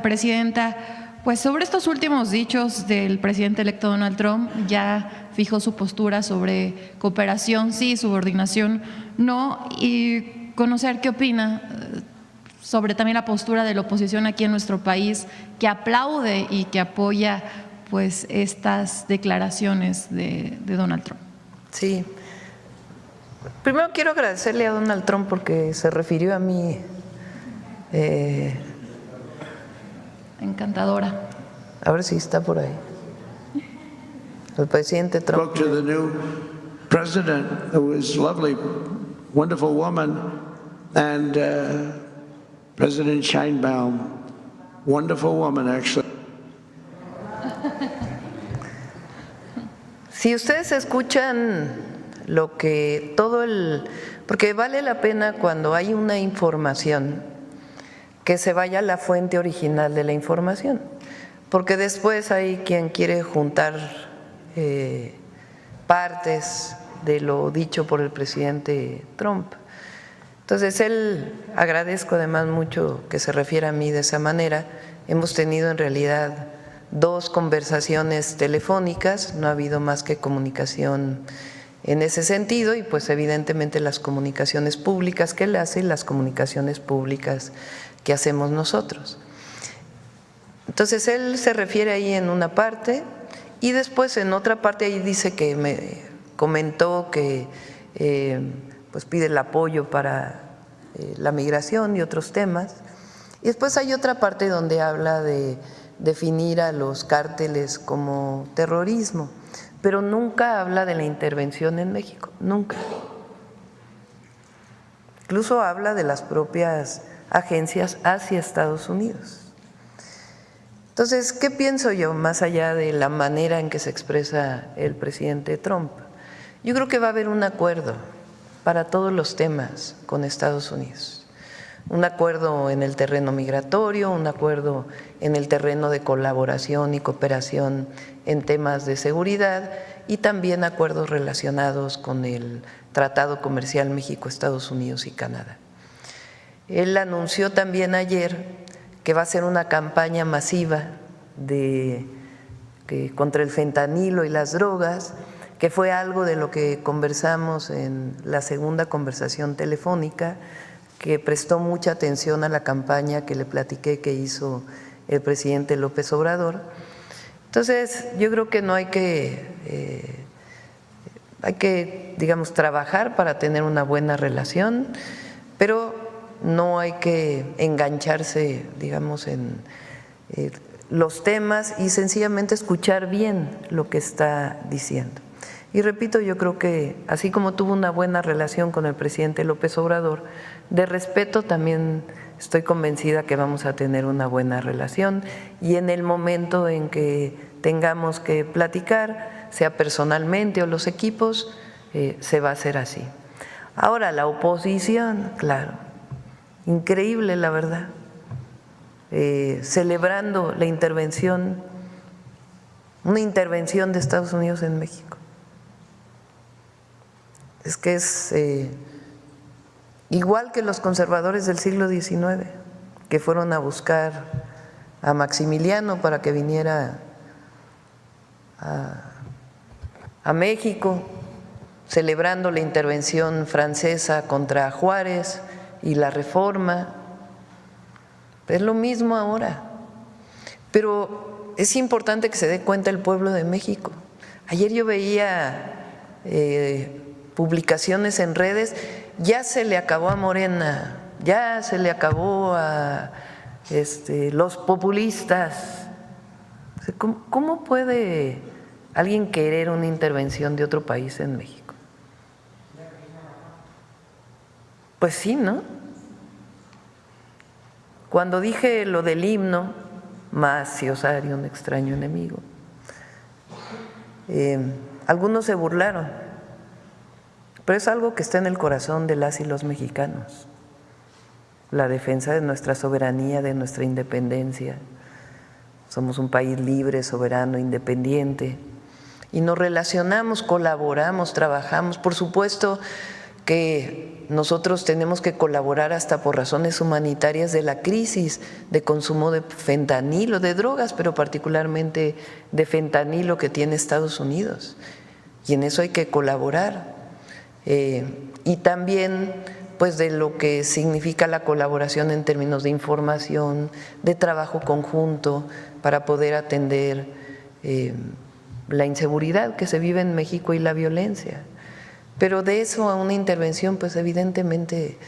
Presidenta, pues sobre estos últimos dichos del presidente electo Donald Trump, ya fijó su postura sobre cooperación sí, subordinación no, y conocer qué opina sobre también la postura de la oposición aquí en nuestro país, que aplaude y que apoya pues estas declaraciones de Donald Trump. Sí. Primero quiero agradecerle a Donald Trump porque se refirió a mí. Encantadora. A ver si está por ahí. El presidente Trump. Spoke to the new president, who is lovely, wonderful woman, and President Sheinbaum, wonderful woman, actually. Si ustedes escuchan lo que porque vale la pena cuando hay una información que se vaya a la fuente original de la información, porque después hay quien quiere juntar partes de lo dicho por el presidente Trump. Entonces, agradezco además mucho que se refiera a mí de esa manera. Hemos tenido en realidad 2 conversaciones telefónicas, no ha habido más que comunicación en ese sentido y pues evidentemente las comunicaciones públicas que él hace y las comunicaciones públicas que hacemos nosotros. Entonces él se refiere ahí en una parte y después en otra parte ahí dice que me comentó que pues pide el apoyo para la migración y otros temas. Y después hay otra parte donde habla de definir a los cárteles como terrorismo, pero nunca habla de la intervención en México, nunca. Incluso habla de las propias agencias hacia Estados Unidos. Entonces, ¿qué pienso yo más allá de la manera en que se expresa el presidente Trump? Yo creo que va a haber un acuerdo para todos los temas con Estados Unidos. Un acuerdo en el terreno migratorio, un acuerdo en el terreno de colaboración y cooperación en temas de seguridad y también acuerdos relacionados con el Tratado Comercial México-Estados Unidos y Canadá. Él anunció también ayer que va a hacer una campaña masiva contra el fentanilo y las drogas, que fue algo de lo que conversamos en la segunda conversación telefónica, que prestó mucha atención a la campaña que le platiqué que hizo el presidente López Obrador. Entonces, yo creo que no hay que, digamos, trabajar para tener una buena relación, pero no hay que engancharse, digamos, en los temas y sencillamente escuchar bien lo que está diciendo. Y repito, yo creo que así como tuvo una buena relación con el presidente López Obrador, de respeto también estoy convencida que vamos a tener una buena relación y en el momento en que tengamos que platicar, sea personalmente o los equipos, se va a hacer así. Ahora, la oposición, claro, increíble la verdad, celebrando la intervención, una intervención de Estados Unidos en México. Es que es igual que los conservadores del siglo XIX, que fueron a buscar a Maximiliano para que viniera a México, celebrando la intervención francesa contra Juárez y la Reforma. Es lo mismo ahora, pero es importante que se dé cuenta el pueblo de México. Ayer yo veía publicaciones en redes, ya se le acabó a Morena, ya se le acabó a los populistas. ¿Cómo puede alguien querer una intervención de otro país en México? Pues sí, ¿no? Cuando dije lo del himno, más si osario un extraño enemigo, algunos se burlaron, pero es algo que está en el corazón de las y los mexicanos, la defensa de nuestra soberanía, de nuestra independencia. Somos un país libre, soberano, independiente y nos relacionamos, colaboramos, trabajamos. Por supuesto que nosotros tenemos que colaborar hasta por razones humanitarias de la crisis de consumo de fentanilo, de drogas, pero particularmente de fentanilo que tiene Estados Unidos. Y en eso hay que colaborar. Y también pues de lo que significa la colaboración en términos de información, de trabajo conjunto para poder atender la inseguridad que se vive en México y la violencia. Pero de eso a una intervención, pues evidentemente,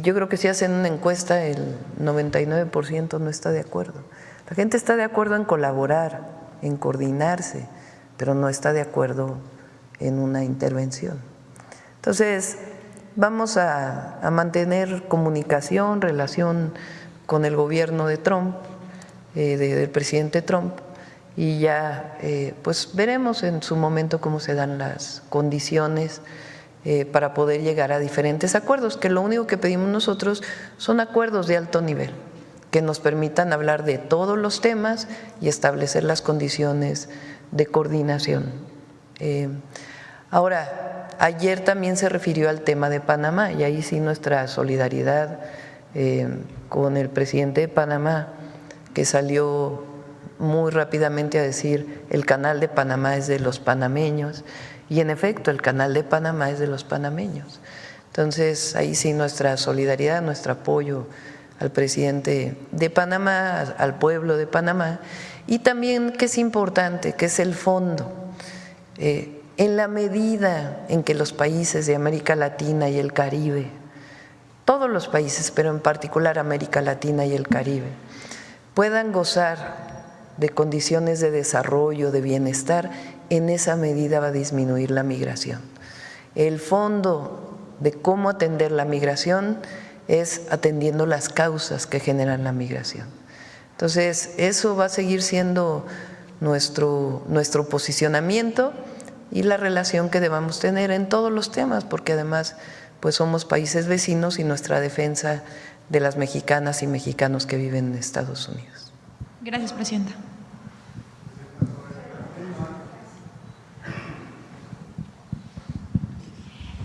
yo creo que si hacen una encuesta, el 99% no está de acuerdo. La gente está de acuerdo en colaborar, en coordinarse, pero no está de acuerdo en una intervención. Entonces, vamos a mantener comunicación, relación con el gobierno de Trump, del presidente Trump, y ya pues veremos en su momento cómo se dan las condiciones para poder llegar a diferentes acuerdos, que lo único que pedimos nosotros son acuerdos de alto nivel, que nos permitan hablar de todos los temas y establecer las condiciones de coordinación. Ahora, ayer también se refirió al tema de Panamá y ahí sí nuestra solidaridad con el presidente de Panamá, que salió muy rápidamente a decir el canal de Panamá es de los panameños, y en efecto el canal de Panamá es de los panameños. Entonces ahí sí nuestra solidaridad, nuestro apoyo al presidente de Panamá, al pueblo de Panamá, y también que es importante, que es el fondo. En la medida en que los países de América Latina y el Caribe, todos los países, pero en particular América Latina y el Caribe, puedan gozar de condiciones de desarrollo, de bienestar, en esa medida va a disminuir la migración. El fondo de cómo atender la migración es atendiendo las causas que generan la migración. Entonces, eso va a seguir siendo nuestro posicionamiento y la relación que debamos tener en todos los temas, porque además pues somos países vecinos y nuestra defensa de las mexicanas y mexicanos que viven en Estados Unidos. Gracias, presidenta.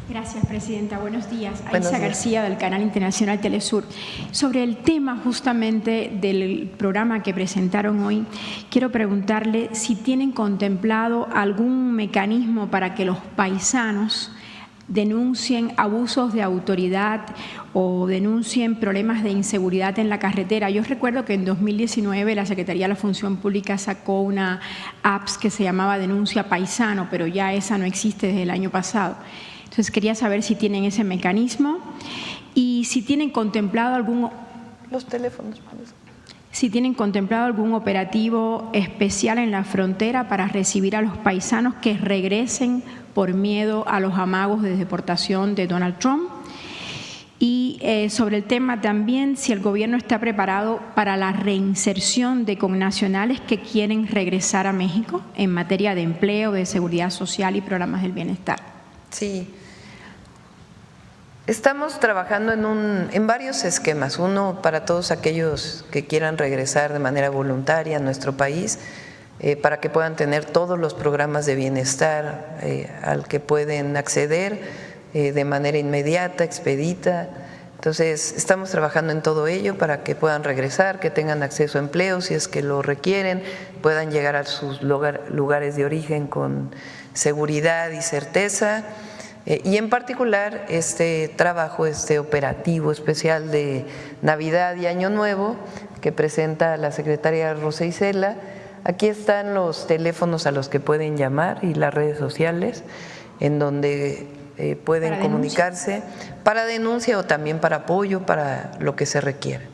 Gracias, presidenta. Buenos días. Buenos Aisa días. García, del Canal Internacional Telesur. Sobre el tema justamente del programa que presentaron hoy, quiero preguntarle si tienen contemplado algún mecanismo para que los paisanos denuncien abusos de autoridad o denuncien problemas de inseguridad en la carretera. Yo recuerdo que en 2019 la Secretaría de la Función Pública sacó una apps que se llamaba Denuncia Paisano, pero ya esa no existe desde el año pasado. Entonces quería saber si tienen ese mecanismo y si tienen contemplado algún operativo especial en la frontera para recibir a los paisanos que regresen por miedo a los amagos de deportación de Donald Trump. Y sobre el tema también, si el gobierno está preparado para la reinserción de connacionales que quieren regresar a México en materia de empleo, de seguridad social y programas del bienestar. Sí. Estamos trabajando en varios esquemas. Uno, para todos aquellos que quieran regresar de manera voluntaria a nuestro país, para que puedan tener todos los programas de bienestar al que pueden acceder de manera inmediata, expedita. Entonces, estamos trabajando en todo ello para que puedan regresar, que tengan acceso a empleo si es que lo requieren, puedan llegar a sus lugares de origen con seguridad y certeza. Y en particular este trabajo, este operativo especial de Navidad y Año Nuevo que presenta la secretaria Rosa Isela. Aquí están los teléfonos a los que pueden llamar y las redes sociales en donde pueden comunicarse para denuncia o también para apoyo, para lo que se requiera.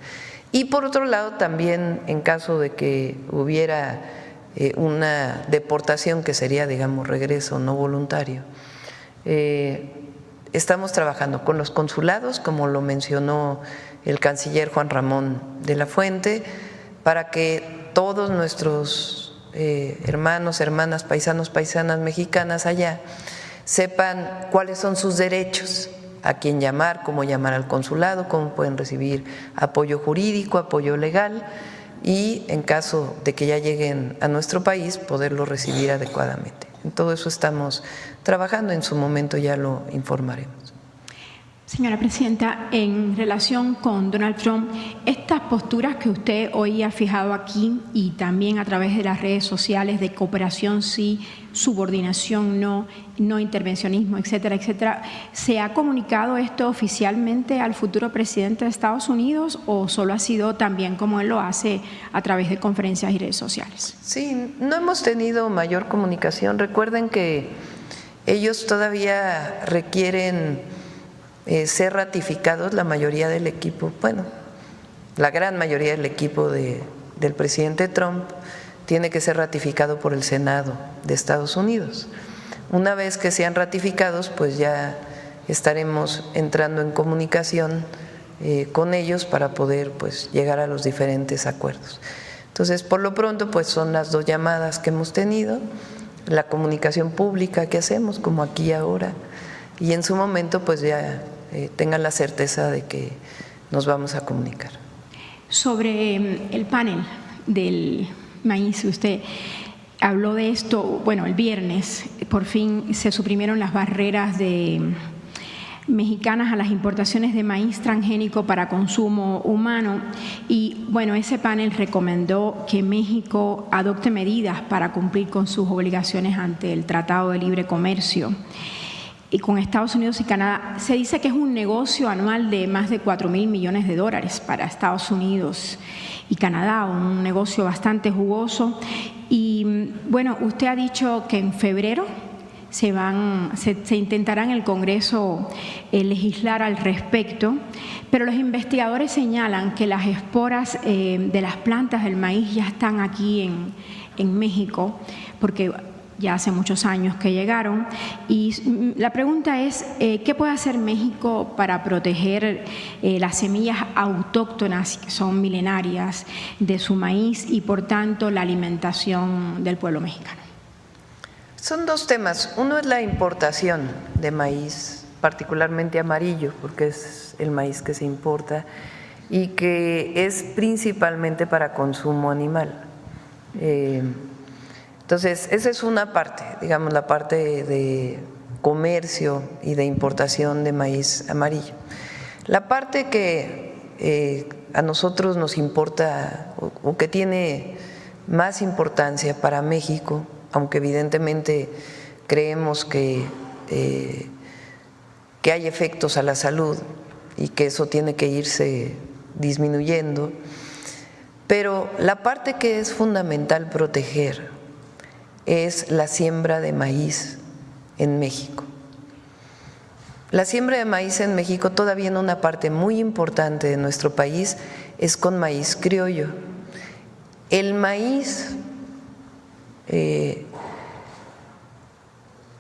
Y por otro lado también en caso de que hubiera una deportación que sería, digamos, regreso no voluntario, estamos trabajando con los consulados, como lo mencionó el canciller Juan Ramón de la Fuente, para que todos nuestros hermanos, hermanas, paisanos, paisanas mexicanas allá sepan cuáles son sus derechos, a quién llamar, cómo llamar al consulado, cómo pueden recibir apoyo jurídico, apoyo legal y en caso de que ya lleguen a nuestro país poderlo recibir adecuadamente. En todo eso estamos trabajando, en su momento ya lo informaremos. Señora Presidenta, en relación con Donald Trump, estas posturas que usted hoy ha fijado aquí y también a través de las redes sociales de cooperación sí, subordinación no, no intervencionismo, etcétera, etcétera, ¿se ha comunicado esto oficialmente al futuro presidente de Estados Unidos o solo ha sido también como él lo hace a través de conferencias y redes sociales? Sí, no hemos tenido mayor comunicación. Recuerden que ellos todavía requieren ser ratificados, la mayoría del equipo, bueno, la gran mayoría del equipo del presidente Trump tiene que ser ratificado por el Senado de Estados Unidos. Una vez que sean ratificados, pues ya estaremos entrando en comunicación con ellos para poder pues llegar a los diferentes acuerdos. Entonces, por lo pronto, pues son las dos llamadas que hemos tenido, la comunicación pública que hacemos, como aquí ahora, y en su momento pues ya tengan la certeza de que nos vamos a comunicar. Sobre el panel del maíz, usted habló de esto, bueno, el viernes por fin se suprimieron las barreras mexicanas a las importaciones de maíz transgénico para consumo humano y bueno, ese panel recomendó que México adopte medidas para cumplir con sus obligaciones ante el Tratado de Libre Comercio y con Estados Unidos y Canadá. Se dice que es un negocio anual de más de $4,000 millones para Estados Unidos y Canadá, un negocio bastante jugoso. Y bueno, usted ha dicho que en febrero se intentará en el Congreso legislar al respecto, pero los investigadores señalan que las esporas de las plantas del maíz ya están aquí en México, porque ya hace muchos años que llegaron. Y la pregunta es, ¿qué puede hacer México para proteger las semillas autóctonas, que son milenarias, de su maíz y por tanto la alimentación del pueblo mexicano? Son dos temas. Uno es la importación de maíz, particularmente amarillo, porque es el maíz que se importa y que es principalmente para consumo animal. Entonces, esa es una parte, digamos, la parte de comercio y de importación de maíz amarillo. La parte que a nosotros nos importa o que tiene más importancia para México, aunque evidentemente creemos que hay efectos a la salud y que eso tiene que irse disminuyendo, pero la parte que es fundamental proteger es la siembra de maíz en México. La siembra de maíz en México, todavía en una parte muy importante de nuestro país, es con maíz criollo. El maíz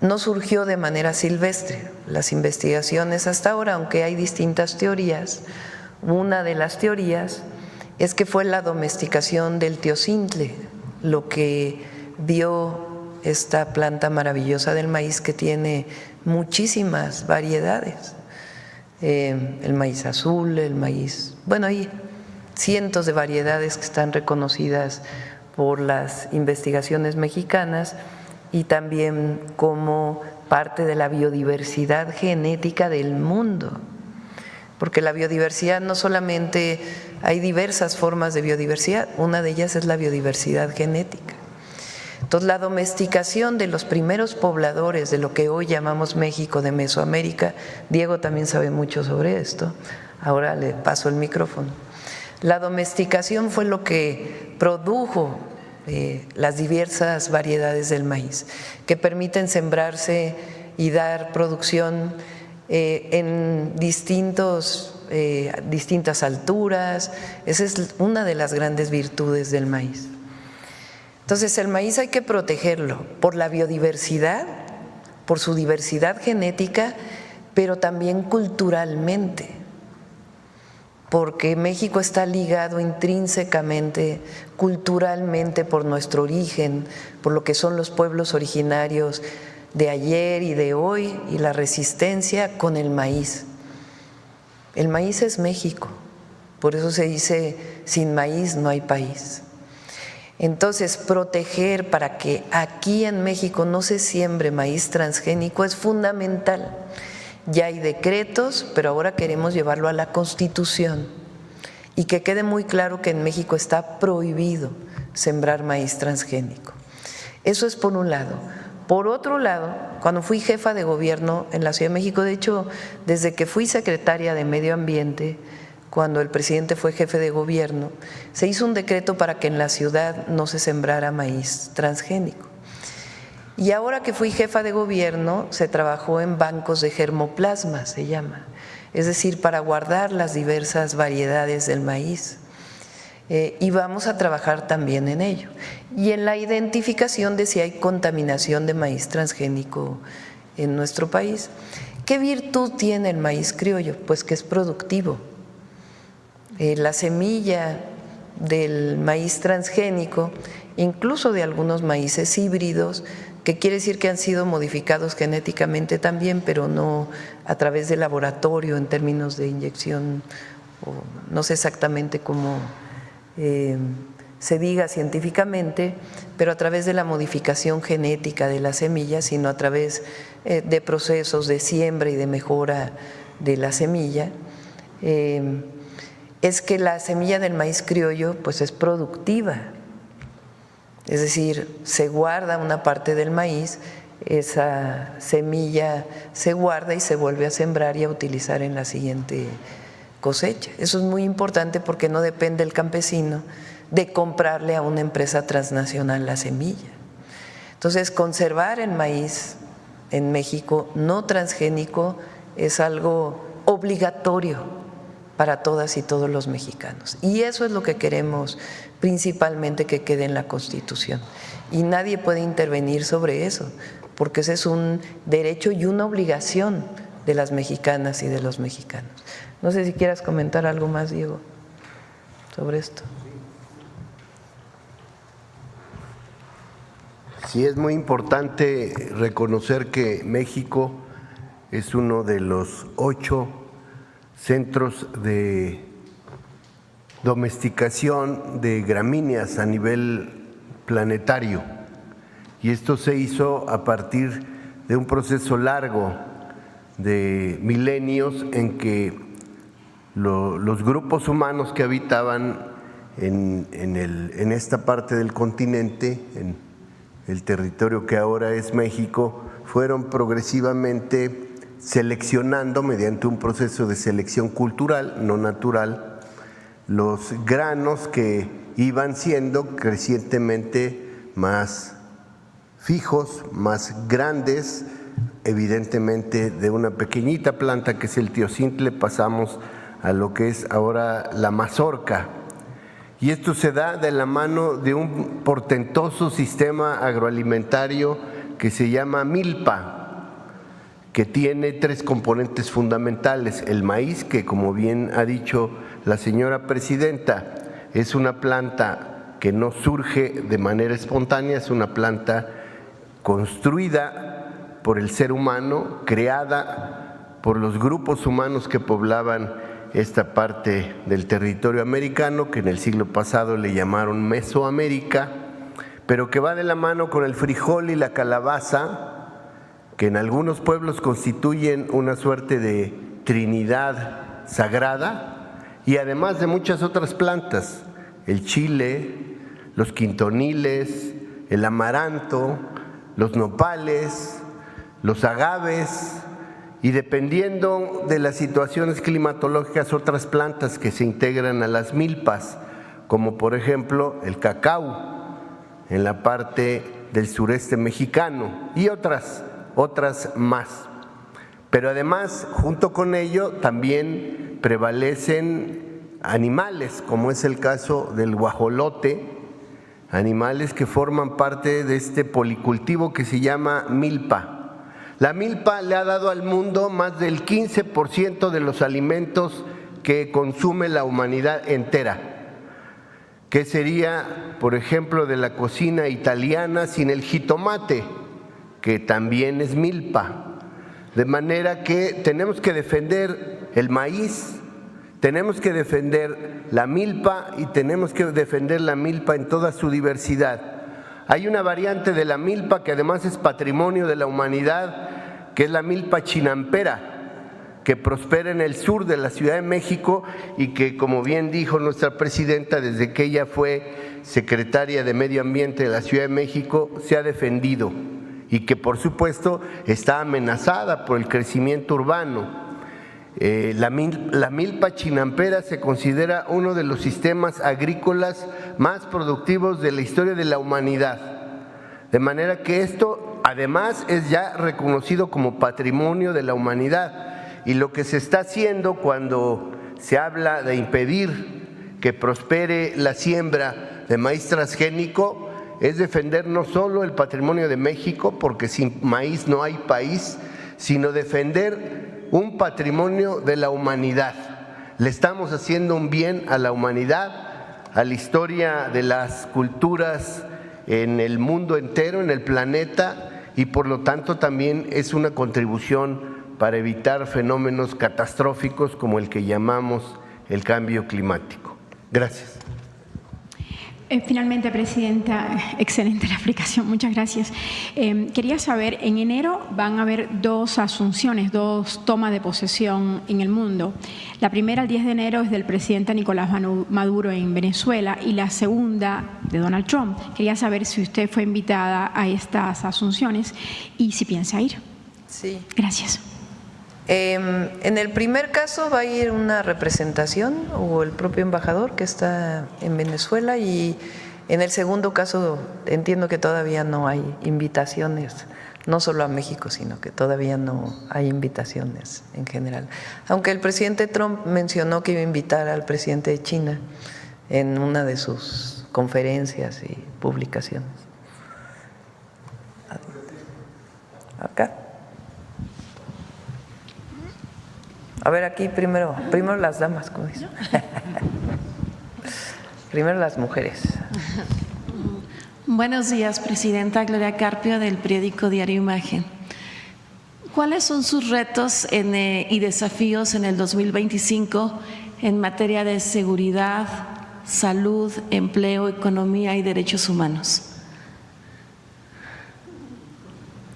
no surgió de manera silvestre. Las investigaciones hasta ahora, aunque hay distintas teorías, una de las teorías es que fue la domesticación del teocintle lo que dio esta planta maravillosa del maíz que tiene muchísimas variedades. El maíz azul, el maíz… Bueno, hay cientos de variedades que están reconocidas por las investigaciones mexicanas y también como parte de la biodiversidad genética del mundo. Porque la biodiversidad no solamente… hay diversas formas de biodiversidad, una de ellas es la biodiversidad genética. Entonces, la domesticación de los primeros pobladores de lo que hoy llamamos México, de Mesoamérica, Diego también sabe mucho sobre esto, ahora le paso el micrófono. La domesticación fue lo que produjo las diversas variedades del maíz, que permiten sembrarse y dar producción en distintas alturas. Esa es una de las grandes virtudes del maíz. Entonces, el maíz hay que protegerlo por la biodiversidad, por su diversidad genética, pero también culturalmente, porque México está ligado intrínsecamente, culturalmente, por nuestro origen, por lo que son los pueblos originarios de ayer y de hoy y la resistencia con el maíz. El maíz es México, por eso se dice, sin maíz no hay país. Entonces, proteger para que aquí en México no se siembre maíz transgénico es fundamental. ya hay decretos, pero ahora queremos llevarlo a la Constitución y que quede muy claro que en México está prohibido sembrar maíz transgénico. Eso es por un lado. Por otro lado, cuando fui jefa de gobierno en la Ciudad de México, de hecho, desde que fui secretaria de Medio Ambiente, cuando el presidente fue jefe de gobierno, se hizo un decreto para que en la ciudad no se sembrara maíz transgénico. Y ahora que fui jefa de gobierno, se trabajó en bancos de germoplasma, se llama, es decir, para guardar las diversas variedades del maíz. Y vamos a trabajar también en ello. Y en la identificación de si hay contaminación de maíz transgénico en nuestro país. ¿Qué virtud tiene el maíz criollo? Pues que es productivo. La semilla del maíz transgénico, incluso de algunos maíces híbridos, que quiere decir que han sido modificados genéticamente también, pero no a través de laboratorio en términos de inyección, o no sé exactamente cómo se diga científicamente, pero a través de la modificación genética de la semilla, sino a través de procesos de siembra y de mejora de la semilla, es que la semilla del maíz criollo pues es productiva, es decir, se guarda una parte del maíz, esa semilla se guarda y se vuelve a sembrar y a utilizar en la siguiente cosecha. Eso es muy importante porque no depende el campesino de comprarle a una empresa transnacional la semilla. Entonces, conservar el maíz en México no transgénico es algo obligatorio para todas y todos los mexicanos. Y eso es lo que queremos principalmente que quede en la Constitución. Y nadie puede intervenir sobre eso, porque ese es un derecho y una obligación de las mexicanas y de los mexicanos. No sé si quieras comentar algo más, Diego, sobre esto. Sí, es muy importante reconocer que México es uno de los 8 centros de domesticación de gramíneas a nivel planetario, y esto se hizo a partir de un proceso largo de milenios en que los grupos humanos que habitaban en esta parte del continente, en el territorio que ahora es México, fueron progresivamente seleccionando mediante un proceso de selección cultural, no natural, los granos que iban siendo crecientemente más fijos, más grandes. Evidentemente, de una pequeñita planta que es el teocintle pasamos a lo que es ahora la mazorca. Y esto se da de la mano de un portentoso sistema agroalimentario que se llama milpa, que tiene 3 componentes fundamentales. El maíz, que como bien ha dicho la señora presidenta, es una planta que no surge de manera espontánea, es una planta construida por el ser humano, creada por los grupos humanos que poblaban esta parte del territorio americano, que en el siglo pasado le llamaron Mesoamérica, pero que va de la mano con el frijol y la calabaza, que en algunos pueblos constituyen una suerte de trinidad sagrada, y además de muchas otras plantas, el chile, los quintoniles, el amaranto, los nopales, los agaves, y dependiendo de las situaciones climatológicas, otras plantas que se integran a las milpas, como por ejemplo el cacao en la parte del sureste mexicano, y otras más. Pero además, junto con ello, también prevalecen animales, como es el caso del guajolote, animales que forman parte de este policultivo que se llama milpa. La milpa le ha dado al mundo más del 15% de los alimentos que consume la humanidad entera. ¿Qué sería, por ejemplo, de la cocina italiana sin el jitomate, que también es milpa? De manera que tenemos que defender el maíz, tenemos que defender la milpa y tenemos que defender la milpa en toda su diversidad. Hay una variante de la milpa que además es patrimonio de la humanidad, que es la milpa chinampera, que prospera en el sur de la Ciudad de México y que, como bien dijo nuestra presidenta, desde que ella fue secretaria de Medio Ambiente de la Ciudad de México, se ha defendido y que, por supuesto, está amenazada por el crecimiento urbano. La milpa chinampera se considera uno de los sistemas agrícolas más productivos de la historia de la humanidad, de manera que esto además es ya reconocido como patrimonio de la humanidad, y lo que se está haciendo cuando se habla de impedir que prospere la siembra de maíz transgénico es defender no solo el patrimonio de México, porque sin maíz no hay país, sino defender un patrimonio de la humanidad. Le estamos haciendo un bien a la humanidad, a la historia de las culturas en el mundo entero, en el planeta, y por lo tanto también es una contribución para evitar fenómenos catastróficos como el que llamamos el cambio climático. Gracias. Finalmente, Presidenta, excelente la explicación, muchas gracias. Quería saber, en enero van a haber 2 asunciones, 2 tomas de posesión en el mundo. La primera, el 10 de enero, es del presidente Nicolás Maduro en Venezuela, y la segunda de Donald Trump. Quería saber si usted fue invitada a estas asunciones y si piensa ir. Sí. Gracias. En el primer caso va a ir una representación o el propio embajador que está en Venezuela, y en el segundo caso entiendo que todavía no hay invitaciones, no solo a México, sino que todavía no hay invitaciones en general. Aunque el presidente Trump mencionó que iba a invitar al presidente de China en una de sus conferencias y publicaciones. Acá. A ver, aquí primero las damas, ¿cómo dice? Primero las mujeres. Buenos días, Presidenta. Gloria Carpio, del periódico Diario Imagen. ¿Cuáles son sus retos y desafíos en el 2025 en materia de seguridad, salud, empleo, economía y derechos humanos?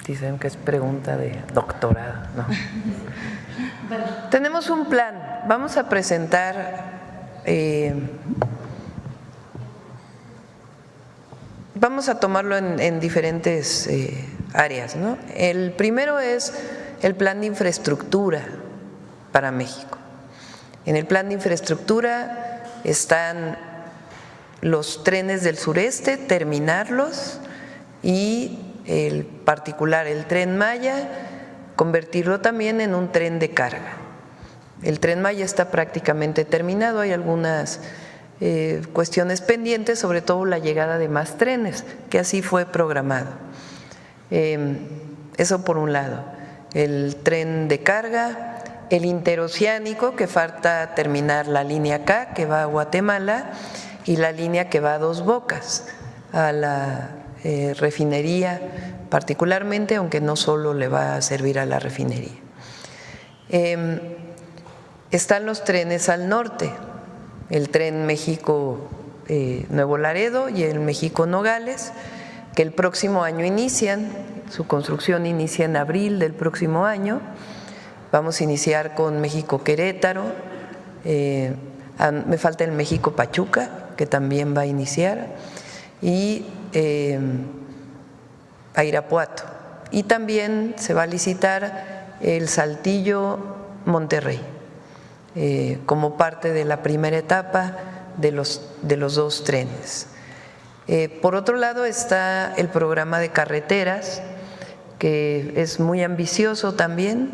Dicen que es pregunta de doctorado, ¿no? Tenemos un plan, vamos a presentar, vamos a tomarlo en diferentes áreas, ¿no? El primero es el plan de infraestructura para México. En el plan de infraestructura están los trenes del sureste, terminarlos, y el particular, el Tren Maya, convertirlo también en un tren de carga. El Tren Maya está prácticamente terminado, hay algunas cuestiones pendientes, sobre todo la llegada de más trenes, que así fue programado. Eso por un lado. El tren de carga, el interoceánico, que falta terminar la línea K, que va a Guatemala, y la línea que va a Dos Bocas, a la refinería particularmente, aunque no solo le va a servir a la refinería. Están los trenes al norte, el tren México-Nuevo Laredo y el México-Nogales, que el próximo año inician, su construcción inicia en abril del próximo año. Vamos a iniciar con México-Querétaro, me falta el México-Pachuca, que también va a iniciar, y a Irapuato, y también se va a licitar el Saltillo-Monterrey como parte de la primera etapa de los 2 trenes. Por otro lado está el programa de carreteras, que es muy ambicioso también,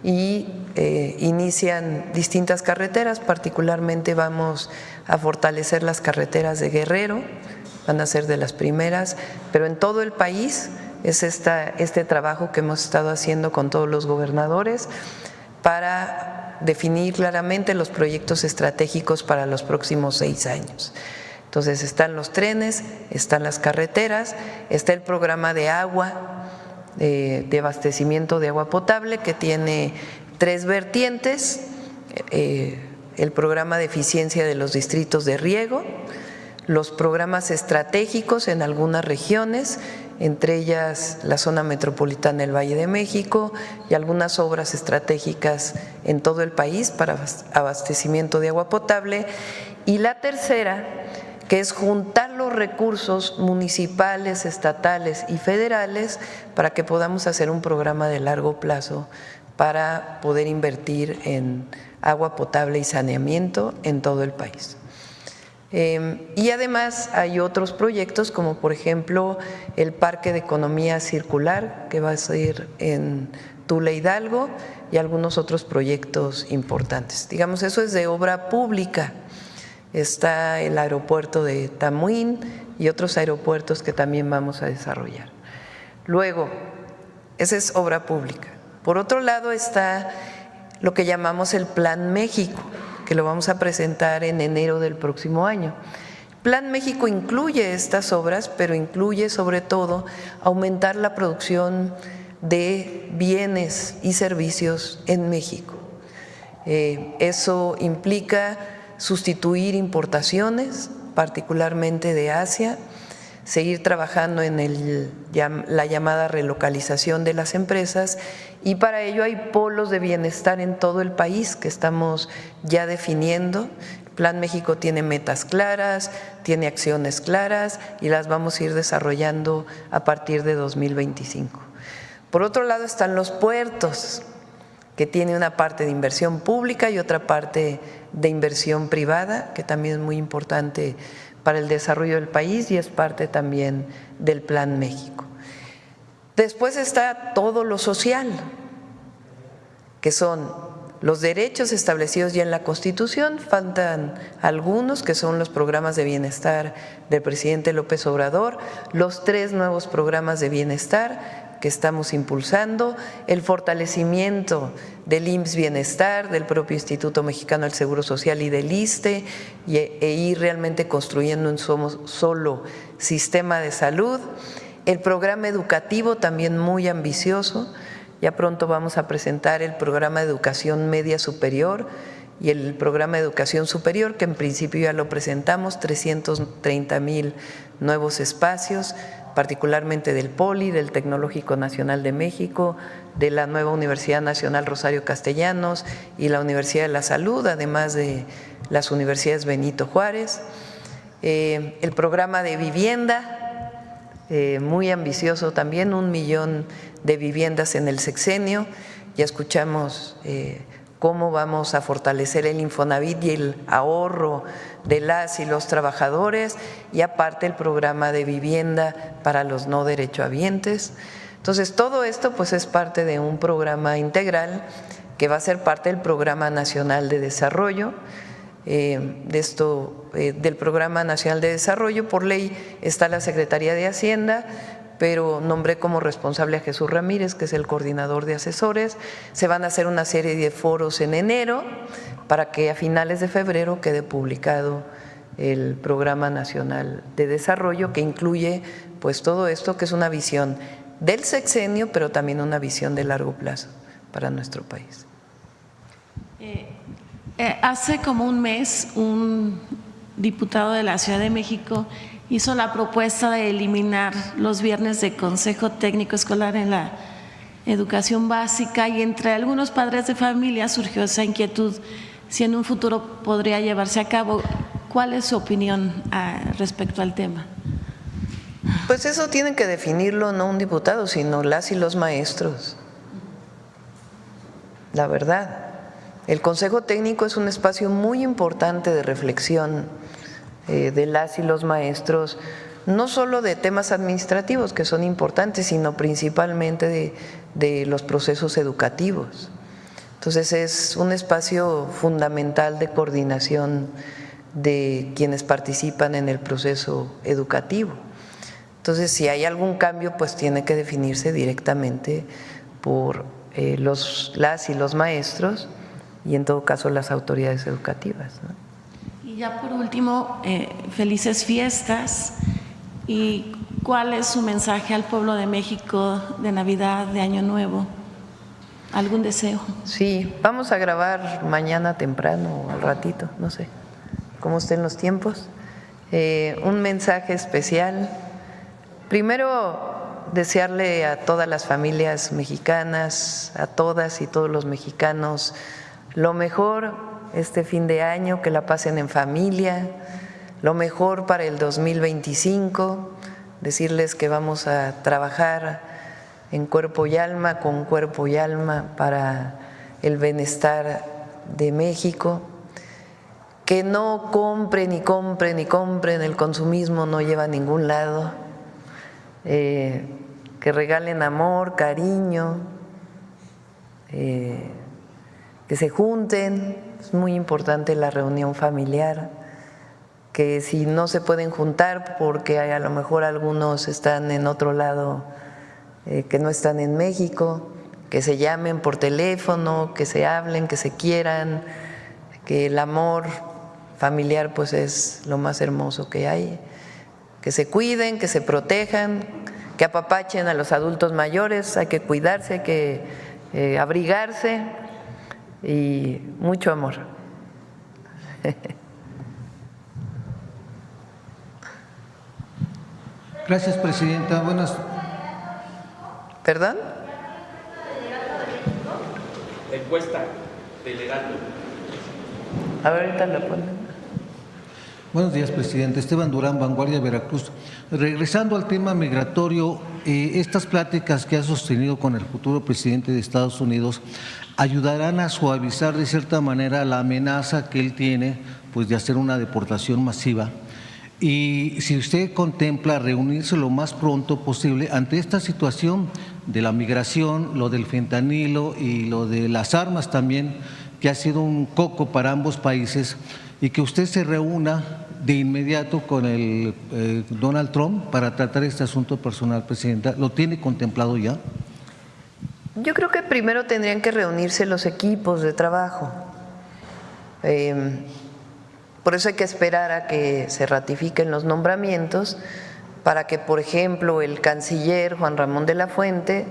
y inician distintas carreteras, particularmente vamos a fortalecer las carreteras de Guerrero, van a ser de las primeras, pero en todo el país es este trabajo que hemos estado haciendo con todos los gobernadores para definir claramente los proyectos estratégicos para los próximos 6 años. Entonces están los trenes, están las carreteras, está el programa de agua, de abastecimiento de agua potable, que tiene 3 vertientes: el programa de eficiencia de los distritos de riego, los programas estratégicos en algunas regiones entre ellas la zona metropolitana del Valle de México y algunas obras estratégicas en todo el país para abastecimiento de agua potable. Y la tercera, que es juntar los recursos municipales, estatales y federales para que podamos hacer un programa de largo plazo para poder invertir en agua potable y saneamiento en todo el país. Y además hay otros proyectos como por ejemplo el Parque de Economía Circular que va a ser en Tula Hidalgo y algunos otros proyectos importantes. Digamos, eso es de obra pública. Está el aeropuerto de Tamuín y otros aeropuertos que también vamos a desarrollar. Luego, esa es obra pública. Por otro lado está lo que llamamos el Plan México, que lo vamos a presentar en enero del próximo año. Plan México incluye estas obras, pero incluye sobre todo aumentar la producción de bienes y servicios en México. Eso implica sustituir importaciones, particularmente de Asia, seguir trabajando en la llamada relocalización de las empresas y para ello hay polos de bienestar en todo el país que estamos ya definiendo. Plan México tiene metas claras, tiene acciones claras y las vamos a ir desarrollando a partir de 2025. Por otro lado están los puertos, que tiene una parte de inversión pública y otra parte de inversión privada, que también es muy importante para el desarrollo del país y es parte también del Plan México. Después está todo lo social, que son los derechos establecidos ya en la Constitución, faltan algunos que son los programas de bienestar del presidente López Obrador, los 3 nuevos programas de bienestar que estamos impulsando, el fortalecimiento del IMSS Bienestar, del propio Instituto Mexicano del Seguro Social y del ISSSTE, e ir realmente construyendo un solo sistema de salud, el programa educativo también muy ambicioso, ya pronto vamos a presentar el programa de educación media superior y el programa de educación superior, que en principio ya lo presentamos, 330,000 nuevos espacios, particularmente del POLI, del Tecnológico Nacional de México, de la nueva Universidad Nacional Rosario Castellanos y la Universidad de la Salud, además de las universidades Benito Juárez. El programa de vivienda, muy ambicioso también, 1 millón de viviendas en el sexenio. Ya escuchamos cómo vamos a fortalecer el Infonavit y el ahorro de las y los trabajadores y aparte el programa de vivienda para los no derechohabientes. Entonces todo esto pues es parte de un programa integral que va a ser parte del Programa Nacional de Desarrollo. Del Programa Nacional de Desarrollo, por ley está la Secretaría de Hacienda, pero nombré como responsable a Jesús Ramírez, que es el coordinador de asesores. Se van a hacer una serie de foros en enero para que a finales de febrero quede publicado el Programa Nacional de Desarrollo, que incluye pues todo esto, que es una visión del sexenio, pero también una visión de largo plazo para nuestro país. Hace como un mes, un diputado de la Ciudad de México hizo la propuesta de eliminar los viernes de consejo técnico escolar en la educación básica y entre algunos padres de familia surgió esa inquietud si en un futuro podría llevarse a cabo. ¿Cuál es su opinión respecto al tema? Pues eso tienen que definirlo no un diputado, sino las y los maestros. La verdad, el Consejo Técnico es un espacio muy importante de reflexión de las y los maestros, no solo de temas administrativos que son importantes, sino principalmente de los procesos educativos. Entonces es un espacio fundamental de coordinación de quienes participan en el proceso educativo. Entonces si hay algún cambio pues tiene que definirse directamente por las y los maestros y en todo caso las autoridades educativas, ¿no? Y ya por último, felices fiestas. ¿Y cuál es su mensaje al pueblo de México de Navidad, de Año Nuevo? ¿Algún deseo? Sí, vamos a grabar mañana temprano o al ratito, no sé, cómo estén los tiempos. Un mensaje especial. Primero, desearle a todas las familias mexicanas, a todas y todos los mexicanos, lo mejor este fin de año, que la pasen en familia, lo mejor para el 2025, decirles que vamos a trabajar en cuerpo y alma, con cuerpo y alma para el bienestar de México, que no compren y compren y compren, el consumismo no lleva a ningún lado, que regalen amor, cariño, que se junten, es muy importante la reunión familiar, que si no se pueden juntar porque a lo mejor algunos están en otro lado, que no están en México, que se llamen por teléfono, que se hablen, que se quieran, que el amor familiar pues es lo más hermoso que hay, que se cuiden, que se protejan, que apapachen a los adultos mayores, hay que cuidarse, hay que abrigarse y mucho amor. Gracias, Presidenta. Buenas. ¿Perdón? Encuesta del Heraldo. A ver, ahorita la ponen. Buenos días, Presidente. Esteban Durán, Vanguardia, Veracruz. Regresando al tema migratorio, estas pláticas que ha sostenido con el futuro presidente de Estados Unidos ayudarán a suavizar de cierta manera la amenaza que él tiene pues, de hacer una deportación masiva. Y si usted contempla reunirse lo más pronto posible ante esta situación de la migración, lo del fentanilo y lo de las armas también, que ha sido un coco para ambos países, y que usted se reúna de inmediato con el Donald Trump para tratar este asunto personal, Presidenta. ¿Lo tiene contemplado ya? Yo creo que primero tendrían que reunirse los equipos de trabajo. Por eso hay que esperar a que se ratifiquen los nombramientos para que, por ejemplo, el canciller Juan Ramón de la Fuente,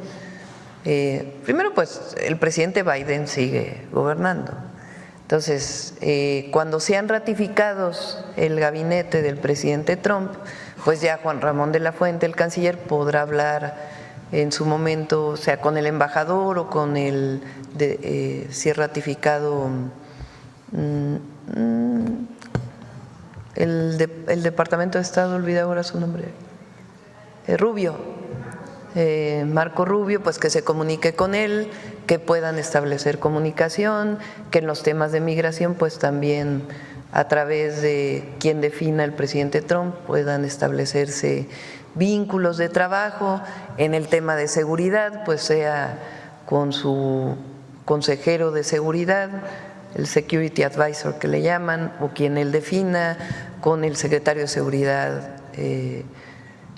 primero pues el presidente Biden sigue gobernando. Entonces, cuando sean ratificados el gabinete del presidente Trump, pues ya Juan Ramón de la Fuente, el canciller, podrá hablar en su momento, o sea, con el embajador o con el, si es ratificado el Departamento de Estado, olvidé ahora su nombre, Rubio, Marco Rubio, pues que se comunique con él, que puedan establecer comunicación, que en los temas de migración pues también a través de quien defina el presidente Trump puedan establecerse vínculos de trabajo. En el tema de seguridad pues sea con su consejero de seguridad, el Security Advisor que le llaman, o quien él defina, con el secretario de Seguridad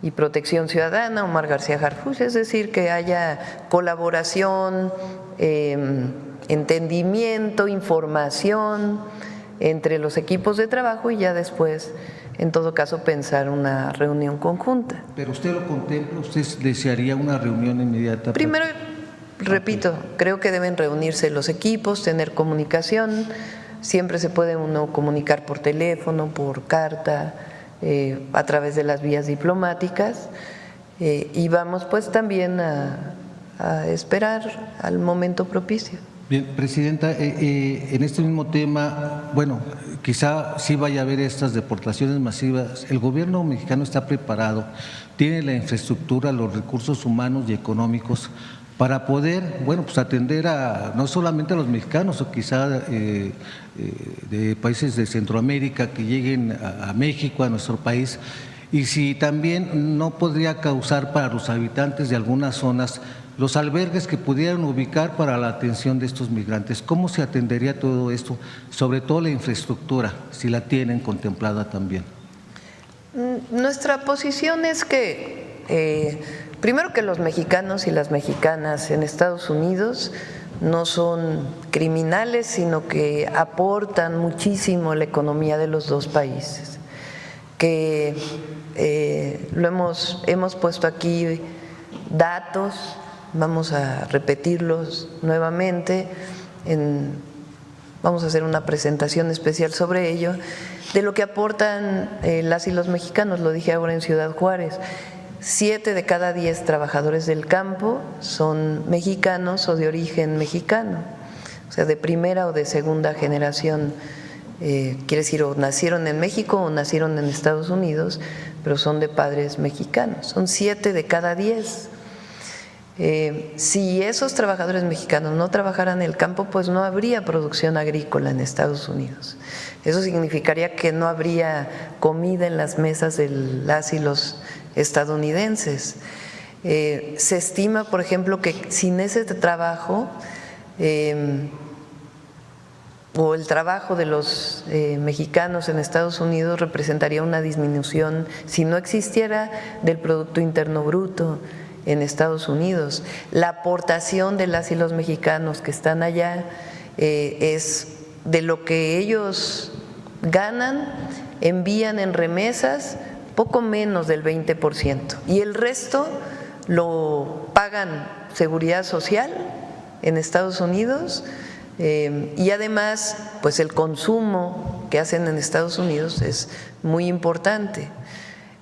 y Protección Ciudadana, Omar García Harfuch, es decir, que haya colaboración, entendimiento, información entre los equipos de trabajo y ya después, en todo caso, pensar una reunión conjunta. ¿Pero usted lo contempla? ¿Usted desearía una reunión inmediata? Primero, repito, creo que deben reunirse los equipos, tener comunicación, siempre se puede uno comunicar por teléfono, por carta, a través de las vías diplomáticas, y vamos pues también a esperar al momento propicio. Bien, Presidenta, en este mismo tema, bueno, quizá sí vaya a haber estas deportaciones masivas. El gobierno mexicano está preparado, tiene la infraestructura, los recursos humanos y económicos para poder, bueno, pues atender a no solamente a los mexicanos o quizá de países de Centroamérica que lleguen a México, a nuestro país, y si también no podría causar para los habitantes de algunas zonas los albergues que pudieran ubicar para la atención de estos migrantes. ¿Cómo se atendería todo esto? Sobre todo la infraestructura, si la tienen contemplada también. Nuestra posición es que primero que los mexicanos y las mexicanas en Estados Unidos no son criminales, sino que aportan muchísimo a la economía de los dos países, que hemos puesto aquí datos, vamos a repetirlos nuevamente, vamos a hacer una presentación especial sobre ello, de lo que aportan las y los mexicanos, lo dije ahora en Ciudad Juárez. 7 de cada 10 trabajadores del campo son mexicanos o de origen mexicano, o sea, de primera o de segunda generación. Quiere decir, o nacieron en México o nacieron en Estados Unidos, pero son de padres mexicanos. Son 7 de cada 10. Si esos trabajadores mexicanos no trabajaran en el campo, pues no habría producción agrícola en Estados Unidos. Eso significaría que no habría comida en las mesas de las y los estadounidenses. Se estima, por ejemplo, que sin ese trabajo o el trabajo de los mexicanos en Estados Unidos representaría una disminución, si no existiera, del Producto Interno Bruto en Estados Unidos. La aportación de las y los mexicanos que están allá es de lo que ellos ganan, envían en remesas poco menos del 20%, y el resto lo pagan Seguridad Social en Estados Unidos. Y además, pues el consumo que hacen en Estados Unidos es muy importante.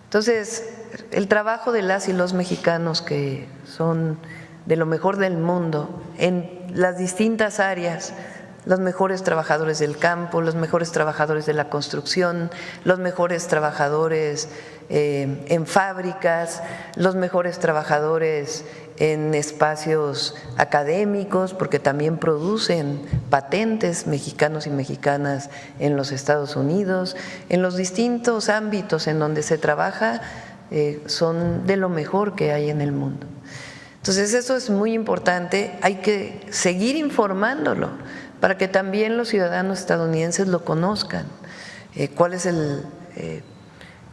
Entonces, el trabajo de las y los mexicanos, que son de lo mejor del mundo en las distintas áreas, los mejores trabajadores del campo, los mejores trabajadores de la construcción, los mejores trabajadores en fábricas, los mejores trabajadores en espacios académicos, porque también producen patentes mexicanos y mexicanas en los Estados Unidos, en los distintos ámbitos en donde se trabaja, son de lo mejor que hay en el mundo. Entonces eso es muy importante, hay que seguir informándolo para que también los ciudadanos estadounidenses lo conozcan, cuál es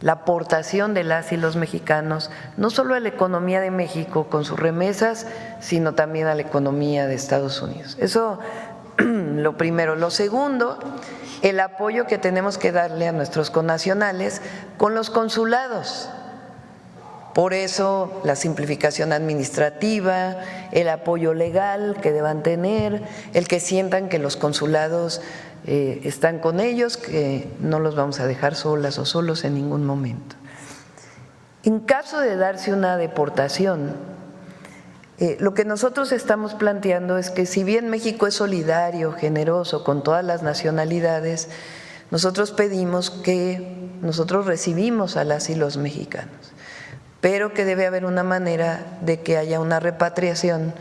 la aportación de las y los mexicanos, no solo a la economía de México con sus remesas, sino también a la economía de Estados Unidos. Eso lo primero. Lo segundo, el apoyo que tenemos que darle a nuestros connacionales con los consulados. Por eso la simplificación administrativa, el apoyo legal que deban tener, el que sientan que los consulados están con ellos, que no los vamos a dejar solas o solos en ningún momento. En caso de darse una deportación, lo que nosotros estamos planteando es que si bien México es solidario, generoso con todas las nacionalidades, nosotros pedimos que nosotros recibimos a las y los mexicanos, pero que debe haber una manera de que haya una repatriación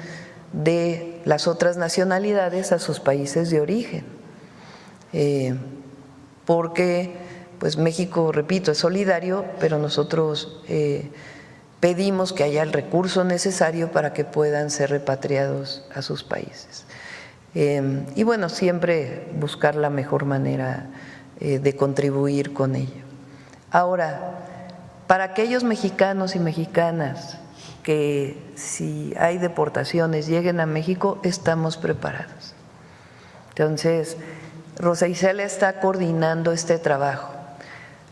de las otras nacionalidades a sus países de origen. Porque pues México, repito, es solidario, pero nosotros pedimos que haya el recurso necesario para que puedan ser repatriados a sus países. Y bueno, siempre buscar la mejor manera de contribuir con ello. Ahora, para aquellos mexicanos y mexicanas que si hay deportaciones lleguen a México, estamos preparados. Entonces, Rosa Isela está coordinando este trabajo,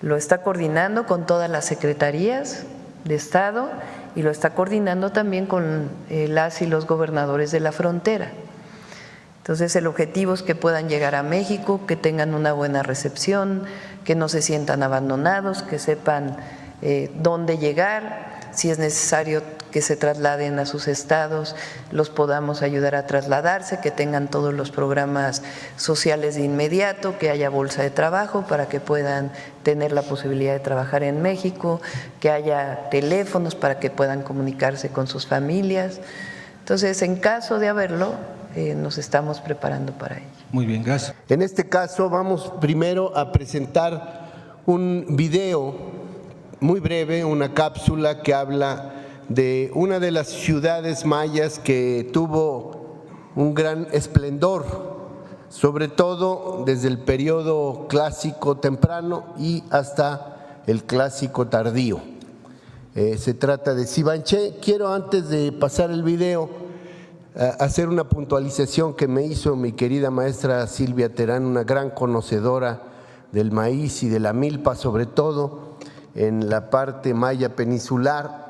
lo está coordinando con todas las secretarías de Estado y lo está coordinando también con las y los gobernadores de la frontera. Entonces el objetivo es que puedan llegar a México, que tengan una buena recepción, que no se sientan abandonados, que sepan dónde llegar, si es necesario que se trasladen a sus estados, los podamos ayudar a trasladarse, que tengan todos los programas sociales de inmediato, que haya bolsa de trabajo para que puedan tener la posibilidad de trabajar en México, que haya teléfonos para que puedan comunicarse con sus familias. Entonces, en caso de haberlo, nos estamos preparando para ello. Muy bien, gracias. En este caso vamos primero a presentar un video muy breve, una cápsula que habla de una de las ciudades mayas que tuvo un gran esplendor, sobre todo desde el periodo clásico temprano y hasta el clásico tardío. Se trata de Sivanché. Quiero, antes de pasar el video, hacer una puntualización que me hizo mi querida maestra Silvia Terán, una gran conocedora del maíz y de la milpa, sobre todo en la parte maya peninsular.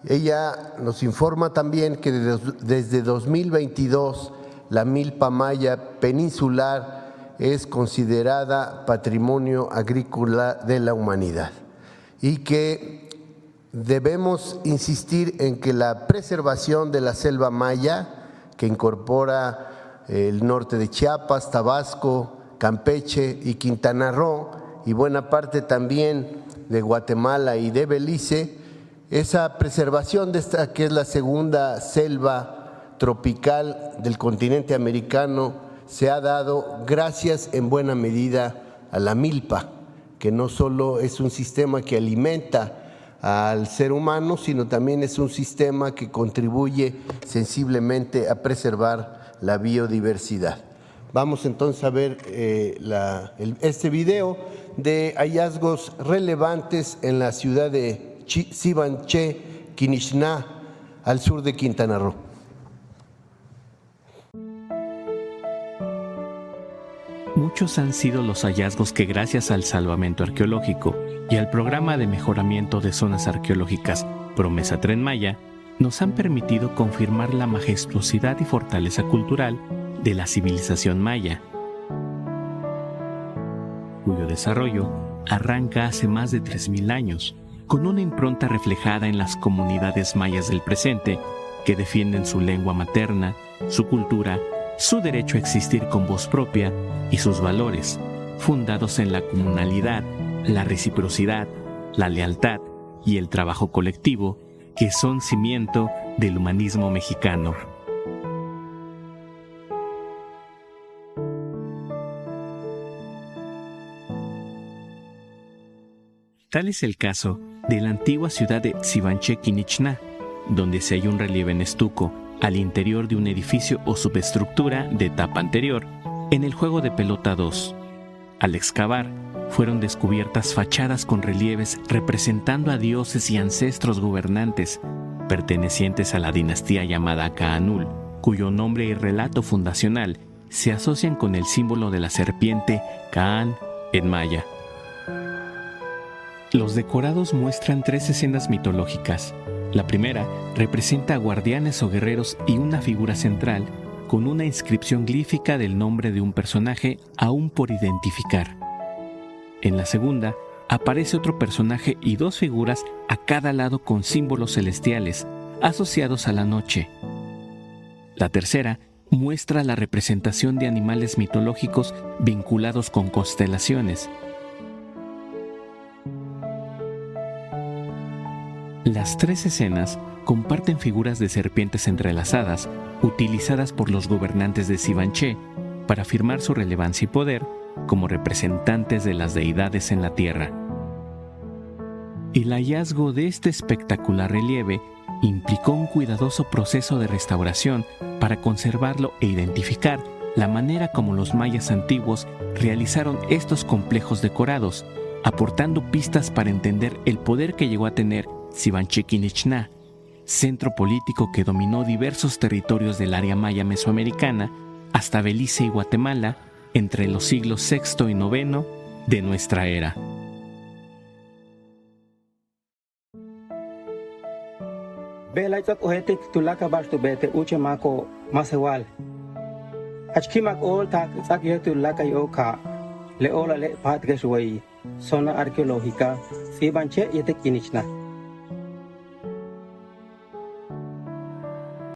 Ella nos informa también que desde 2022 la milpa maya peninsular es considerada patrimonio agrícola de la humanidad y que debemos insistir en que la preservación de la selva maya, que incorpora el norte de Chiapas, Tabasco, Campeche y Quintana Roo, y buena parte también de Guatemala y de Belice, esa preservación de esta, que es la segunda selva tropical del continente americano, se ha dado gracias en buena medida a la milpa, que no solo es un sistema que alimenta al ser humano, sino también es un sistema que contribuye sensiblemente a preservar la biodiversidad. Vamos entonces a ver este video de hallazgos relevantes en la ciudad de Sivanché, Quinixná, al sur de Quintana Roo. Muchos han sido los hallazgos que, gracias al salvamento arqueológico y al programa de mejoramiento de zonas arqueológicas Promesa Tren Maya, nos han permitido confirmar la majestuosidad y fortaleza cultural de la civilización maya, cuyo desarrollo arranca hace más de 3.000 años, con una impronta reflejada en las comunidades mayas del presente que defienden su lengua materna, su cultura, su derecho a existir con voz propia y sus valores, fundados en la comunalidad, la reciprocidad, la lealtad y el trabajo colectivo, que son cimiento del humanismo mexicano. Tal es el caso de la antigua ciudad de Sivanché, Quinixná, donde se halla un relieve en estuco al interior de un edificio o subestructura de etapa anterior, en el juego de pelota 2. Al excavar, fueron descubiertas fachadas con relieves representando a dioses y ancestros gobernantes pertenecientes a la dinastía llamada Caanul, cuyo nombre y relato fundacional se asocian con el símbolo de la serpiente Caán en maya. Los decorados muestran 3 escenas mitológicas. La primera representa a guardianes o guerreros y una figura central con una inscripción glífica del nombre de un personaje aún por identificar. En la segunda aparece otro personaje y 2 figuras a cada lado con símbolos celestiales asociados a la noche. La tercera muestra la representación de animales mitológicos vinculados con constelaciones. Las 3 escenas comparten figuras de serpientes entrelazadas, utilizadas por los gobernantes de Sivanché para afirmar su relevancia y poder como representantes de las deidades en la tierra. El hallazgo de este espectacular relieve implicó un cuidadoso proceso de restauración para conservarlo e identificar la manera como los mayas antiguos realizaron estos complejos decorados, aportando pistas para entender el poder que llegó a tener Sivanché Quinixná, centro político que dominó diversos territorios del área maya mesoamericana hasta Belice y Guatemala entre los siglos VI y IX de nuestra era. Belaitok ohetik tulaka bastu bete uche mako masewal. Achkimak ol tak yetu laka yoka le ola le patgesway zona arqueológica Sivanché yetek Quinixná.